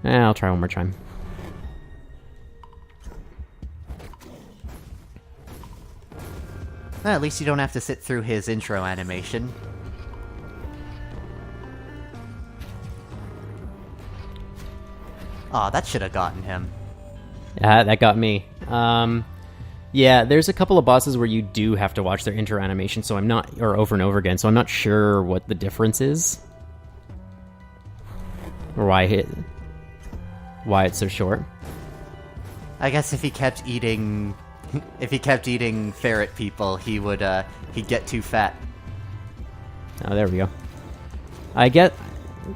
I'll try one more time. Well, at least you don't have to sit through his intro animation. Aw, that should have gotten him. That got me. Yeah, there's a couple of bosses where you do have to watch their intro animation, so I'm not, or over and over again, so I'm not sure what the difference is. Or why it's so short. I guess if he kept eating ferret people, he'd get too fat. Oh, there we go. I get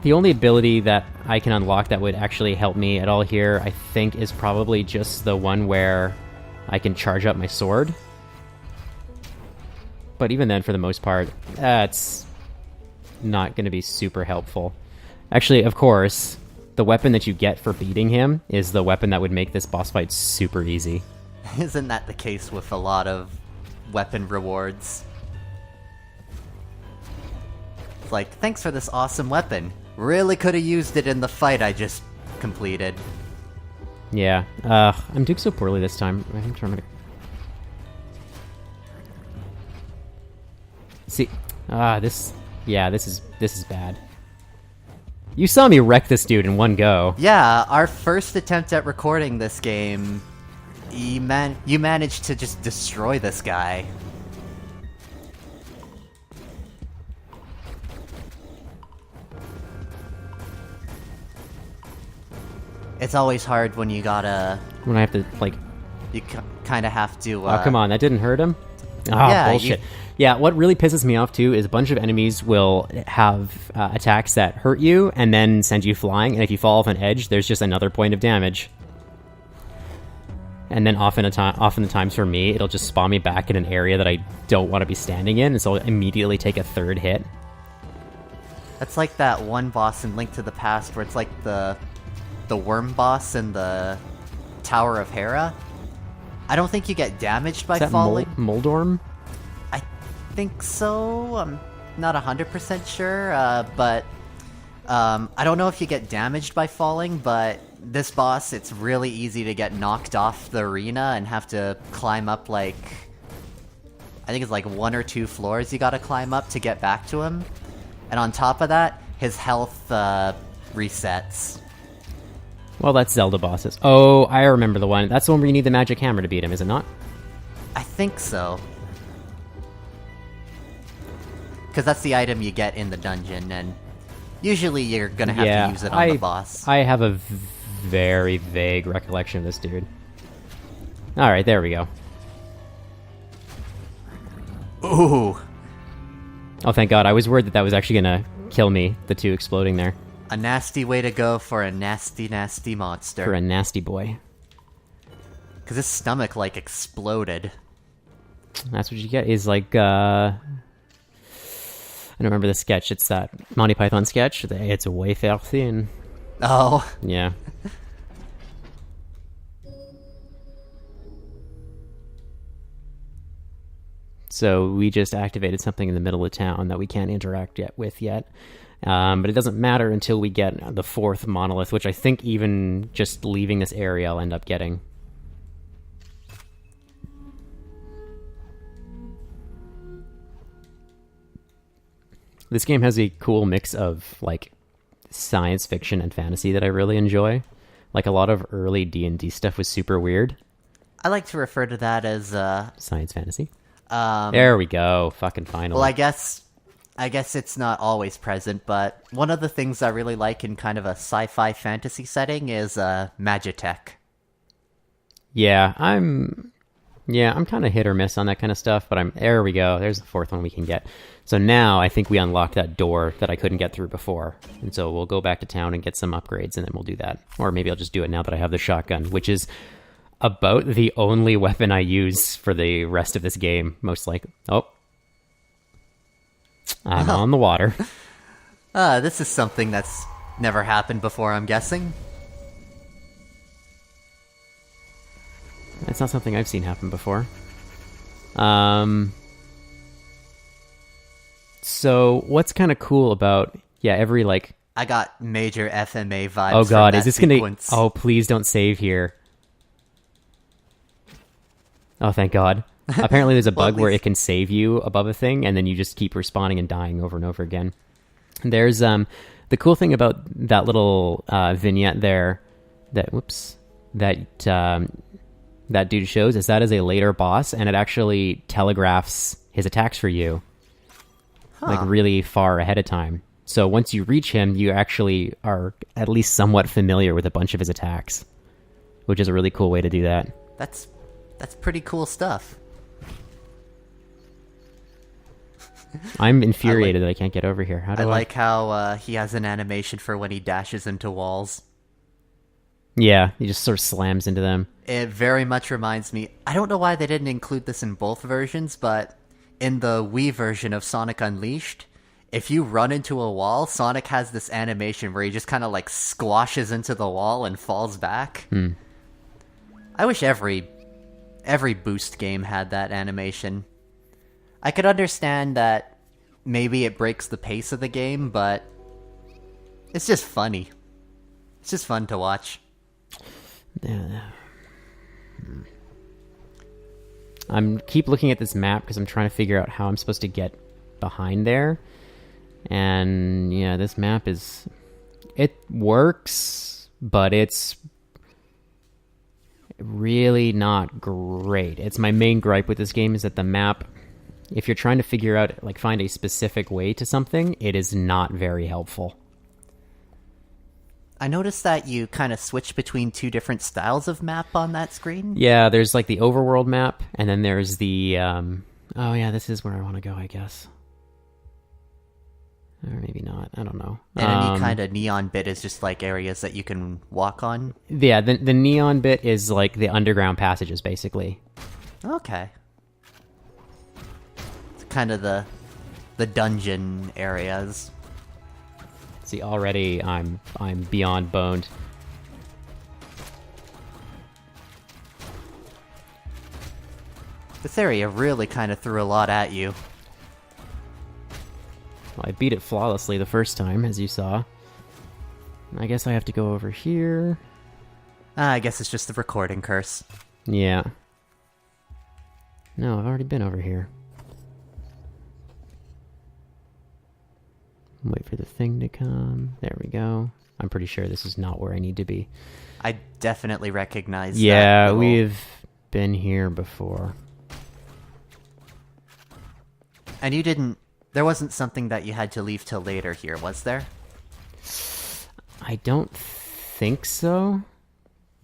the only ability that I can unlock that would actually help me at all here, I think, is probably just the one where I can charge up my sword. But even then, for the most part, that's not going to be super helpful. Actually, of course, the weapon that you get for beating him is the weapon that would make this boss fight super easy. Isn't that the case with a lot of weapon rewards? It's like, thanks for this awesome weapon. Really could have used it in the fight I just completed. Yeah, I'm doing so poorly this time. I think I'm gonna... See, this is bad. You saw me wreck this dude in one go. Yeah, our first attempt at recording this game, you managed to just destroy this guy. It's always hard when you gotta... When I have to, like... You kind of have to, Oh, come on, that didn't hurt him? Oh, yeah, bullshit. Yeah, what really pisses me off, too, is a bunch of enemies will have attacks that hurt you and then send you flying, and if you fall off an edge, there's just another point of damage. And then often the times for me, it'll just spawn me back in an area that I don't want to be standing in, and so I'll immediately take a third hit. That's like that one boss in Link to the Past where it's like the worm boss in the Tower of Hera. I don't think you get damaged by falling. Moldorm? I think so. I'm not 100% sure, but I don't know if you get damaged by falling, but this boss, it's really easy to get knocked off the arena and have to climb up, like... I think it's like 1 or 2 floors you gotta climb up to get back to him. And on top of that, his health resets. Well, that's Zelda bosses. Oh, I remember the one. That's the one where you need the magic hammer to beat him, is it not? I think so. Because that's the item you get in the dungeon, and usually you're gonna have to use it on the boss. I have a very vague recollection of this dude. Alright, there we go. Ooh! Oh, thank God. I was worried that was actually gonna kill me, the two exploding there. A nasty way to go for a nasty, nasty monster. For a nasty boy. Because his stomach, like, exploded. That's what you get, is like, I don't remember the sketch. It's that Monty Python sketch. It's a wafer thin. Oh. Yeah. So we just activated something in the middle of town that we can't interact with yet. But it doesn't matter until we get the 4th monolith, which I think even just leaving this area I'll end up getting. This game has a cool mix of, like, science fiction and fantasy that I really enjoy. Like, a lot of early D&D stuff was super weird. I like to refer to that as, science fantasy. There we go. Fucking finally. Well, I guess it's not always present, but one of the things I really like in kind of a sci-fi fantasy setting is, Magitech. Yeah, I'm kind of hit or miss on that kind of stuff, but there we go. There's the 4th one we can get. So now I think we unlocked that door that I couldn't get through before. And so we'll go back to town and get some upgrades, and then we'll do that. Or maybe I'll just do it now that I have the shotgun, which is about the only weapon I use for the rest of this game, most likely. Oh. I'm on the water. This is something that's never happened before, I'm guessing. It's not something I've seen happen before. So what's kind of cool about every, like... I got major FMA vibes. Oh god, from is that this sequence. gonna... Oh, please don't save here. Oh, thank god. Apparently there's a Well, bug at where it least- can save you above a thing, and then you just keep respawning and dying over and over again. There's the cool thing about that little vignette there that that dude shows is that is a later boss, and it actually telegraphs his attacks for you like really far ahead of time. So once you reach him, you actually are at least somewhat familiar with a bunch of his attacks, which is a really cool way to do that. That's pretty cool stuff. I'm infuriated that I can't get over here. How do I I... like how he has an animation for when he dashes into walls. Yeah, he just sort of slams into them. It very much reminds me... I don't know why they didn't include this in both versions, but in the Wii version of Sonic Unleashed, if you run into a wall, Sonic has this animation where he just kind of like squashes into the wall and falls back. I wish every Boost game had that animation. I could understand that maybe it breaks the pace of the game, but it's just funny. It's just fun to watch. I'm keep looking at this map because I'm trying to figure out how I'm supposed to get behind there. And yeah, this map is... It works, but it's really not great. It's my main gripe with this game is that the map, if you're trying to figure out, like, find a specific way to something, it is not very helpful. I noticed that you kind of switch between two different styles of map on that screen. Yeah, there's like the overworld map, and then there's the oh yeah, this is where I want to go, I guess. Or maybe not, I don't know. And any kind of neon bit is just like areas that you can walk on. Yeah, the neon bit is like the underground passages, basically. Okay. It's kind of the dungeon areas. See, already I'm beyond boned. This area really kind of threw a lot at you. Well, I beat it flawlessly the first time, as you saw. I guess I have to go over here. I guess it's just the recording curse. Yeah. No, I've already been over here. Wait for the thing to come. There we go. I'm pretty sure this is not where I need to be. I definitely recognize Yeah, that little... we've been here before. And you didn't... There wasn't something that you had to leave till later here, was there? I don't think so.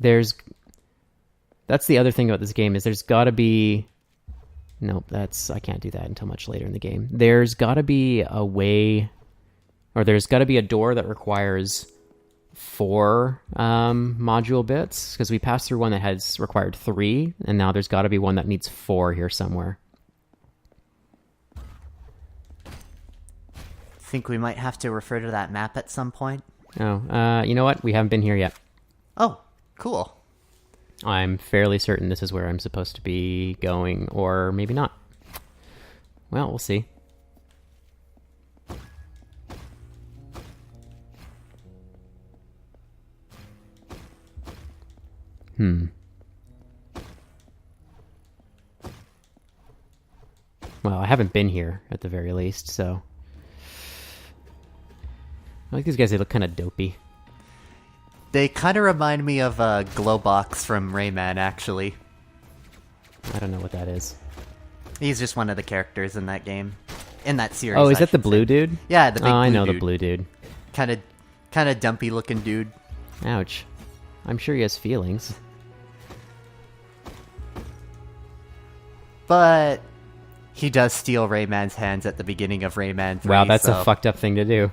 That's the other thing about this game is there's gotta be... Nope, I can't do that until much later in the game. There's gotta be a way... Or there's got to be a door that requires 4 module bits, because we passed through one that has required 3, and now there's got to be one that needs 4 here somewhere. Think we might have to refer to that map at some point? Oh, you know what? We haven't been here yet. Oh, cool. I'm fairly certain this is where I'm supposed to be going, or maybe not. Well, we'll see. Well, I haven't been here, at the very least, so... I like these guys, they look kind of dopey. They kind of remind me of Glowbox from Rayman, actually. I don't know what that is. He's just one of the characters in that game. In that series, Oh, is I that the should blue say. dude? Yeah, the big Oh, I blue know dude. the blue dude. Kind of dumpy looking dude. Ouch. I'm sure he has feelings. But he does steal Rayman's hands at the beginning of Rayman 3. Wow, that's so... a fucked up thing to do.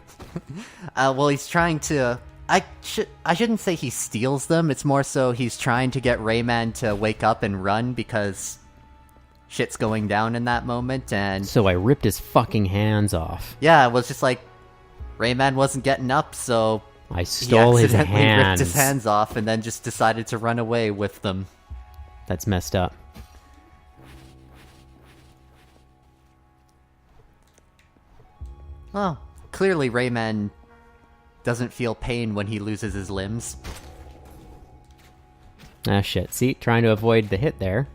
Well, he's trying to... I shouldn't say he steals them. It's more so he's trying to get Rayman to wake up and run because shit's going down in that moment. And So I ripped his fucking hands off. yeah, it was just like Rayman wasn't getting up, so I he stole his accidentally ripped hands. his hands off and then just decided to run away with them. That's messed up. Well, clearly Rayman doesn't feel pain when he loses his limbs. Ah, shit. See, trying to avoid the hit there,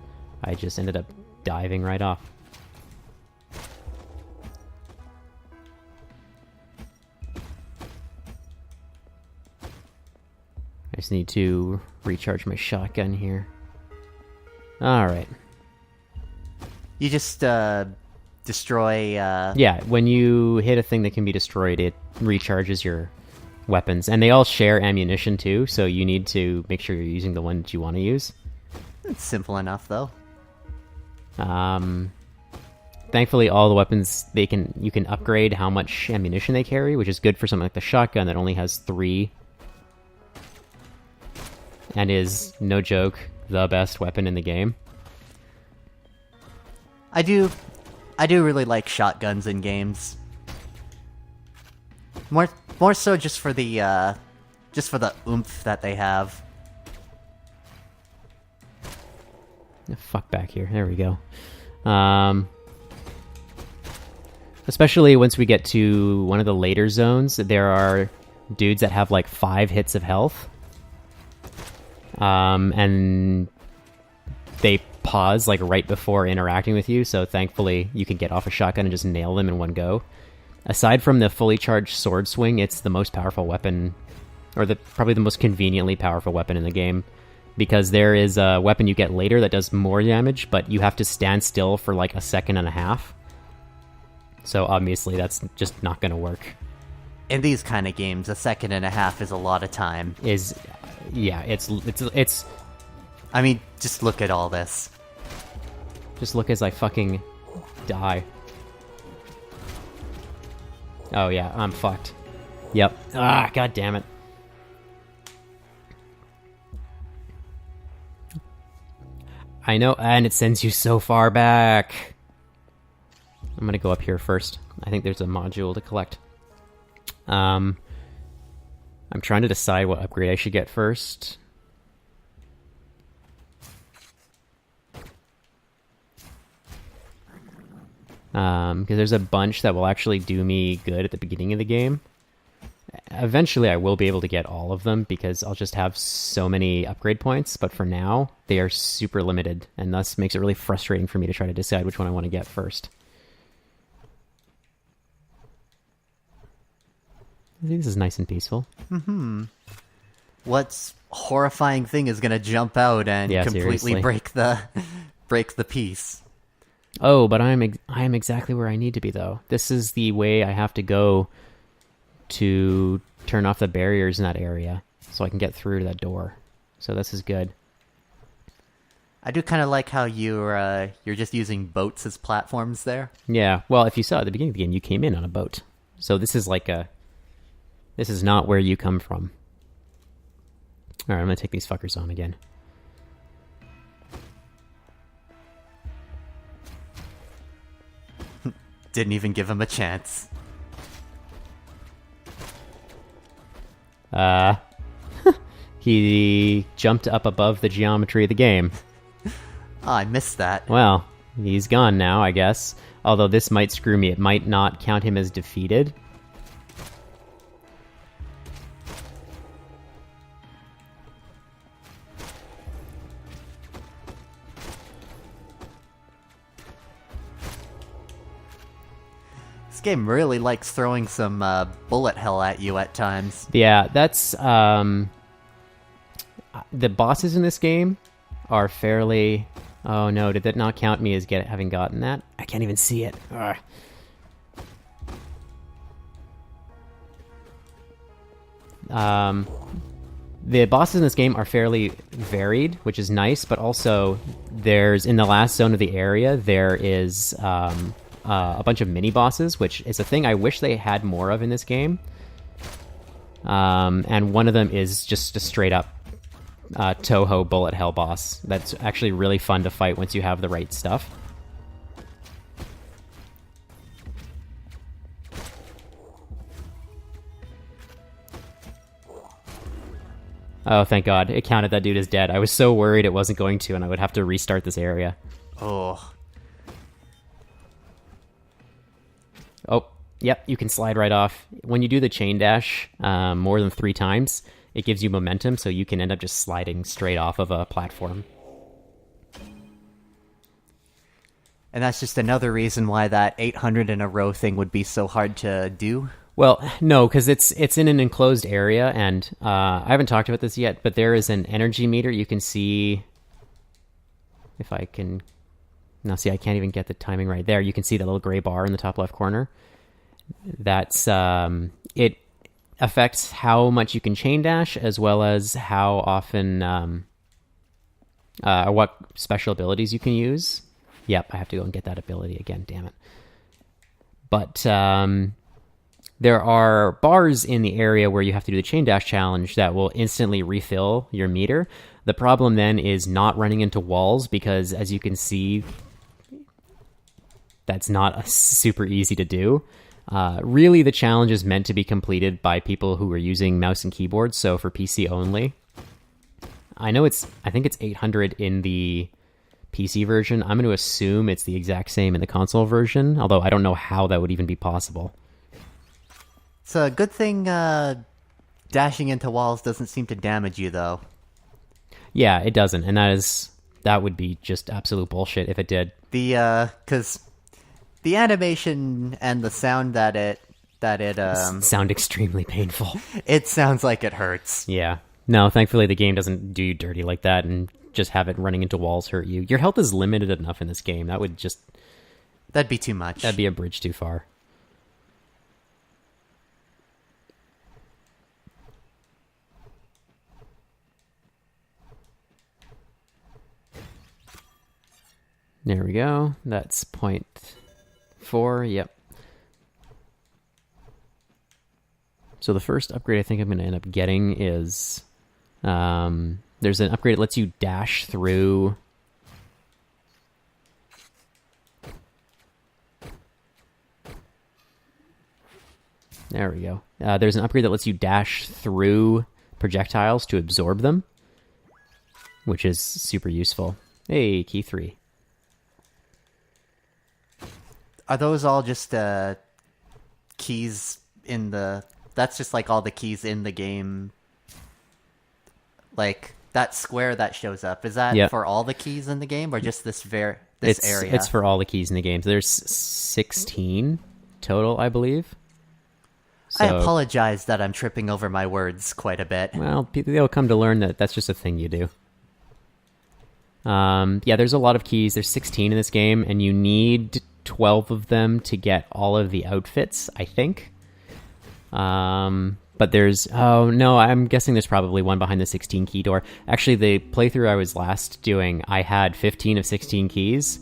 I just ended up diving right off. I just need to recharge my shotgun here. Alright. You just, destroy, Yeah, when you hit a thing that can be destroyed, it recharges your weapons. And they all share ammunition too, so you need to make sure you're using the one that you want to use. It's simple enough, though. Thankfully, all the weapons, you can upgrade how much ammunition they carry, which is good for something like the shotgun that only has 3. And is, no joke, the best weapon in the game. I do really like shotguns in games. More so just for the oomph that they have. Fuck back here. There we go. Especially once we get to one of the later zones, there are dudes that have like 5 hits of health. And they pause like right before interacting with you, so thankfully you can get off a shotgun and just nail them in one go. Aside from the fully charged sword swing, it's the most powerful weapon, or probably the most conveniently powerful weapon in the game, because there is a weapon you get later that does more damage, but you have to stand still for like a second and a half. So obviously that's just not going to work. In these kind of games, a second and a half is a lot of time. Yeah, it's. I mean, just look at all this. Just look as I fucking die. Oh yeah, I'm fucked. Yep. Ah, god damn it. I know, and it sends you so far back. I'm gonna go up here first. I think there's a module to collect. I'm trying to decide what upgrade I should get first. Because there's a bunch that will actually do me good at the beginning of the game. Eventually I will be able to get all of them because I'll just have so many upgrade points, but for now they are super limited, and thus makes it really frustrating for me to try to decide which one I want to get first. I think this is nice and peaceful. What horrifying thing is gonna jump out and completely seriously. break the peace? Oh, but I am exactly where I need to be, though. This is the way I have to go to turn off the barriers in that area, so I can get through to that door. So this is good. I do kind of like how you're just using boats as platforms there. Yeah, well, if you saw at the beginning of the game, you came in on a boat. So this is like this is not where you come from. Alright, I'm gonna take these fuckers on again. Didn't even give him a chance. He jumped up above the geometry of the game. Oh, I missed that. Well, he's gone now, I guess. Although this might screw me. It might not count him as defeated. This game really likes throwing some bullet hell at you at times. Yeah, that's the bosses in this game are fairly. Oh no, did that not count me as having gotten that? I can't even see it. Ugh. The bosses in this game are fairly varied, which is nice, but also in the last zone of the area, there is a bunch of mini bosses, which is a thing I wish they had more of in this game. And one of them is just a straight up Toho bullet hell boss. That's actually really fun to fight once you have the right stuff. Oh, thank God. It counted that dude as dead. I was so worried it wasn't going to, and I would have to restart this area. Oh. Oh, Yep, you can slide right off. When you do the chain dash more than 3 times, it gives you momentum, so you can end up just sliding straight off of a platform. And that's just another reason why that 800 in a row thing would be so hard to do. Well, no, because it's in an enclosed area, and I haven't talked about this yet, but there is an energy meter. You can see if I can... Now, see, I can't even get the timing right there. You can see the little gray bar in the top left corner. That's... it affects how much you can chain dash, as well as how often... what special abilities you can use. Yep, I have to go and get that ability again, damn it. But there are bars in the area where you have to do the chain dash challenge that will instantly refill your meter. The problem then is not running into walls, because as you can see, that's not super easy to do. Really, the challenge is meant to be completed by people who are using mouse and keyboard, so for PC only. I think it's 800 in the PC version. I'm going to assume it's the exact same in the console version, although I don't know how that would even be possible. It's a good thing dashing into walls doesn't seem to damage you, though. Yeah, it doesn't, and that would be just absolute bullshit if it did. Because the animation and the sound that it sound extremely painful. It sounds like it hurts. Yeah. No, thankfully the game doesn't do you dirty like that, and just have it running into walls hurt you. Your health is limited enough in this game. That'd be too much. That'd be a bridge too far. There we go. That's 0.4. Yep. So the first upgrade I think I'm going to end up getting is... there's an upgrade that lets you dash through... There we go. There's an upgrade that lets you dash through projectiles to absorb them, which is super useful. Hey, key 3. Are those all just keys in the... That's just like all the keys in the game. Like that square that shows up. Is that for all the keys in the game, or just this area? It's for all the keys in the game. So there's 16 total, I believe. So, I apologize that I'm tripping over my words quite a bit. Well, they'll come to learn that that's just a thing you do. Yeah, there's a lot of keys. There's 16 in this game, and you need 12 of them to get all of the outfits, I think. But there's... Oh, no, I'm guessing there's probably one behind the 16 key door. Actually, the playthrough I was last doing, I had 15 of 16 keys.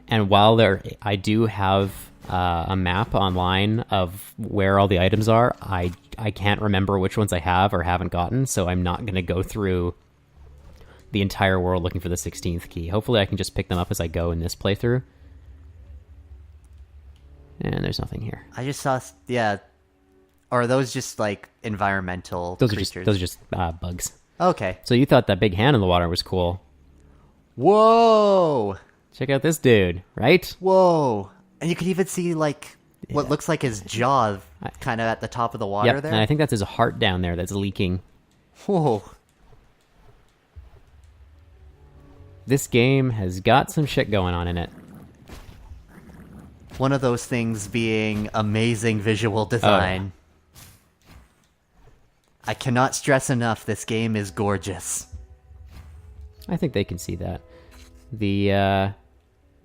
And while I do have a map online of where all the items are, I can't remember which ones I have or haven't gotten, so I'm not going to go through the entire world looking for the 16th key. Hopefully I can just pick them up as I go in this playthrough. And there's nothing here. I just saw... Yeah... Or are those just, like, environmental creatures? Those are just bugs. Okay. So you thought that big hand in the water was cool. Whoa! Check out this dude, right? Whoa! And you could even see, like, what looks like his jaw kind of at the top of the water there. And I think that's his heart down there that's leaking. Whoa. This game has got some shit going on in it. One of those things being amazing visual design. Oh. I cannot stress enough, this game is gorgeous. I think they can see that.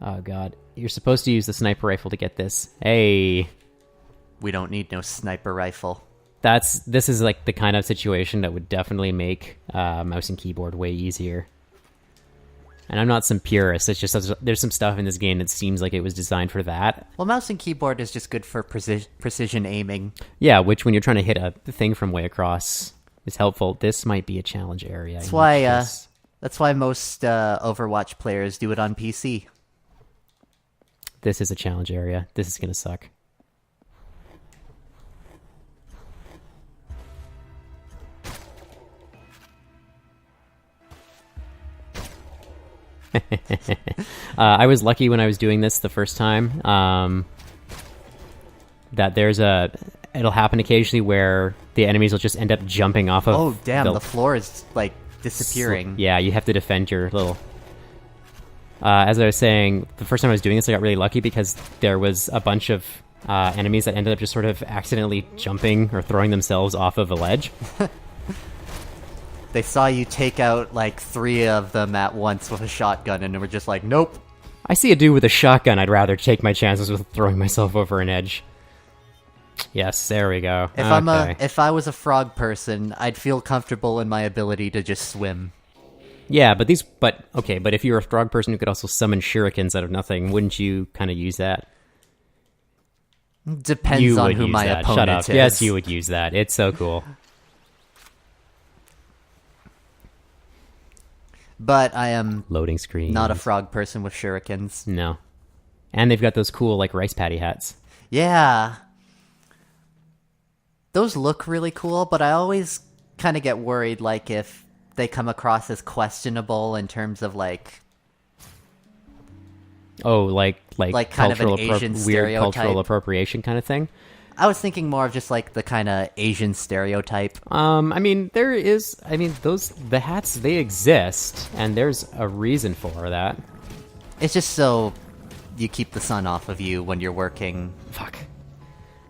Oh god. You're supposed to use the sniper rifle to get this. Hey. We don't need no sniper rifle. This is like the kind of situation that would definitely make mouse and keyboard way easier. And I'm not some purist, it's just there's some stuff in this game that seems like it was designed for that. Well, mouse and keyboard is just good for precision aiming. Yeah, which when you're trying to hit a thing from way across is helpful. This might be a challenge area. That's why most Overwatch players do it on PC. This is a challenge area. This is gonna suck. I was lucky when I was doing this the first time. that it'll happen occasionally where the enemies will just end up jumping off of. Oh damn! The floor is like disappearing. Yeah, you have to defend your little. As I was saying, the first time I was doing this, I got really lucky because there was a bunch of enemies that ended up just sort of accidentally jumping or throwing themselves off of a ledge. They saw you take out like 3 of them at once with a shotgun, and they were just like, "Nope." I see a dude with a shotgun. I'd rather take my chances with throwing myself over an edge. Yes, there we go. If I was a frog person, I'd feel comfortable in my ability to just swim. Yeah, but if you're a frog person who could also summon shurikens out of nothing, wouldn't you kind of use that? Depends on who my opponent Shut up. is. Yes, you would use that. It's so cool. But I am loading screen. Not a frog person with shurikens. No. And they've got those cool like rice patty hats. Yeah. Those look really cool, but I always kind of get worried like if they come across as questionable in terms of like kind of an Asian weird stereotype. cultural appropriation kind of thing. I was thinking more of just like the kind of Asian stereotype. I mean, the hats, they exist, and there's a reason for that. It's just so you keep the sun off of you when you're working. Fuck.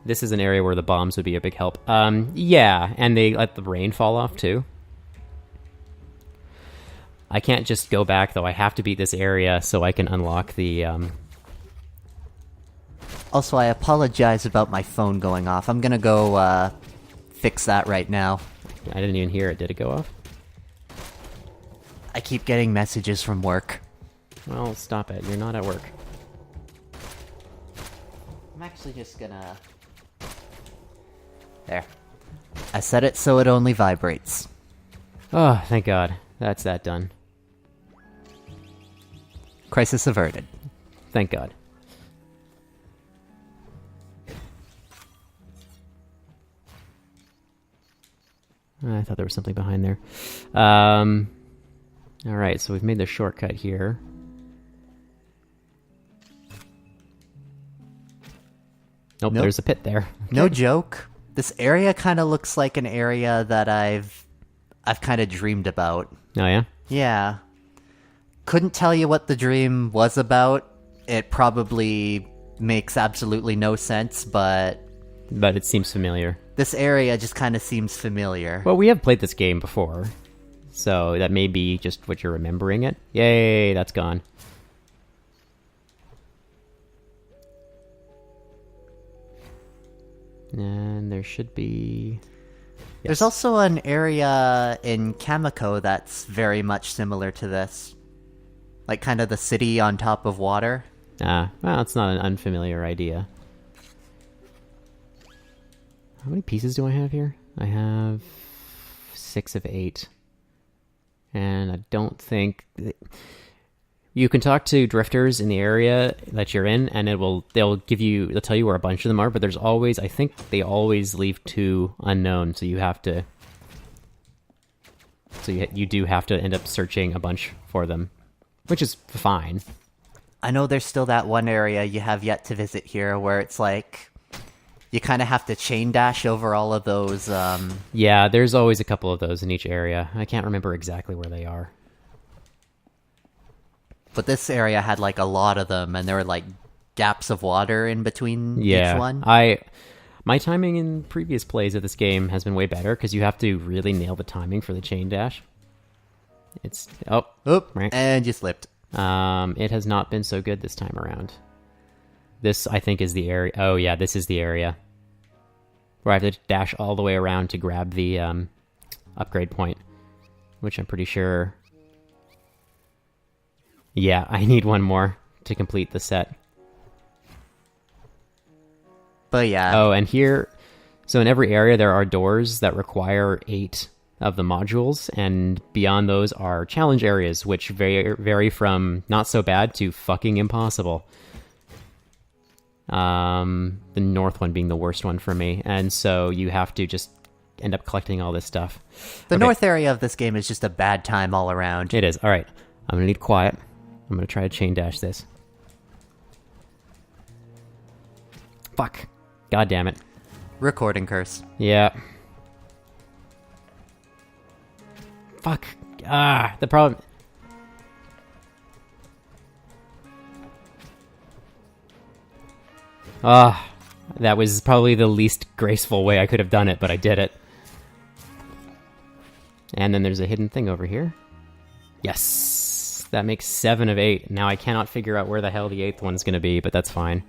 This is an area where the bombs would be a big help. Yeah, and they let the rain fall off, too. I can't just go back, though. I have to beat this area so I can unlock the, Also, I apologize about my phone going off. I'm gonna go, fix that right now. I didn't even hear it. Did it go off? I keep getting messages from work. Well, stop it. You're not at work. I'm actually just gonna... There. I set it so it only vibrates. Oh, thank God. That's that done. Crisis averted. Thank God. I thought there was something behind there. Alright, so we've made the shortcut here. Nope, there's a pit there. Okay. No joke. This area kind of looks like an area that I've kind of dreamed about. Oh, yeah? Yeah. Couldn't tell you what the dream was about. It probably makes absolutely no sense, but it seems familiar. This area just kind of seems familiar. Well, we have played this game before, so that may be just what you're remembering it. Yay, that's gone. And there should be... Yes. There's also an area in Kamiko that's very much similar to this. Like kind of the city on top of water. Well, it's not an unfamiliar idea. How many pieces do I have here? I have 6 of 8. And I don't think... You can talk to drifters in the area that you're in, and they'll tell you where a bunch of them are, but there's always... I think they always leave 2 unknown, so you have to... So you do have to end up searching a bunch for them, which is fine. I know there's still that one area you have yet to visit here where it's like... You kind of have to chain dash over all of those, Yeah, there's always a couple of those in each area. I can't remember exactly where they are. But this area had, like, a lot of them, and there were, like, gaps of water in between each one. My timing in previous plays of this game has been way better, because you have to really nail the timing for the chain dash. It's... Oh, right. And you slipped. It has not been so good this time around. This, I think, is the area... Oh, yeah, this is the area. Where I have to dash all the way around to grab the upgrade point. Which I'm pretty sure... Yeah, I need one more to complete the set. But yeah. Oh, and here... So in every area, there are doors that require 8 of the modules, and beyond those are challenge areas, which vary from not so bad to fucking impossible. The north one being the worst one for me, and so you have to just end up collecting all this stuff. The north area of this game is just a bad time all around. It is. Alright, I'm gonna need quiet. I'm gonna try to chain dash this. Fuck. God damn it. Recording curse. Yeah. Fuck. The problem... that was probably the least graceful way I could have done it, but I did it. And then there's a hidden thing over here. Yes! That makes 7 of 8. Now I cannot figure out where the hell the 8th one's gonna be, but that's fine.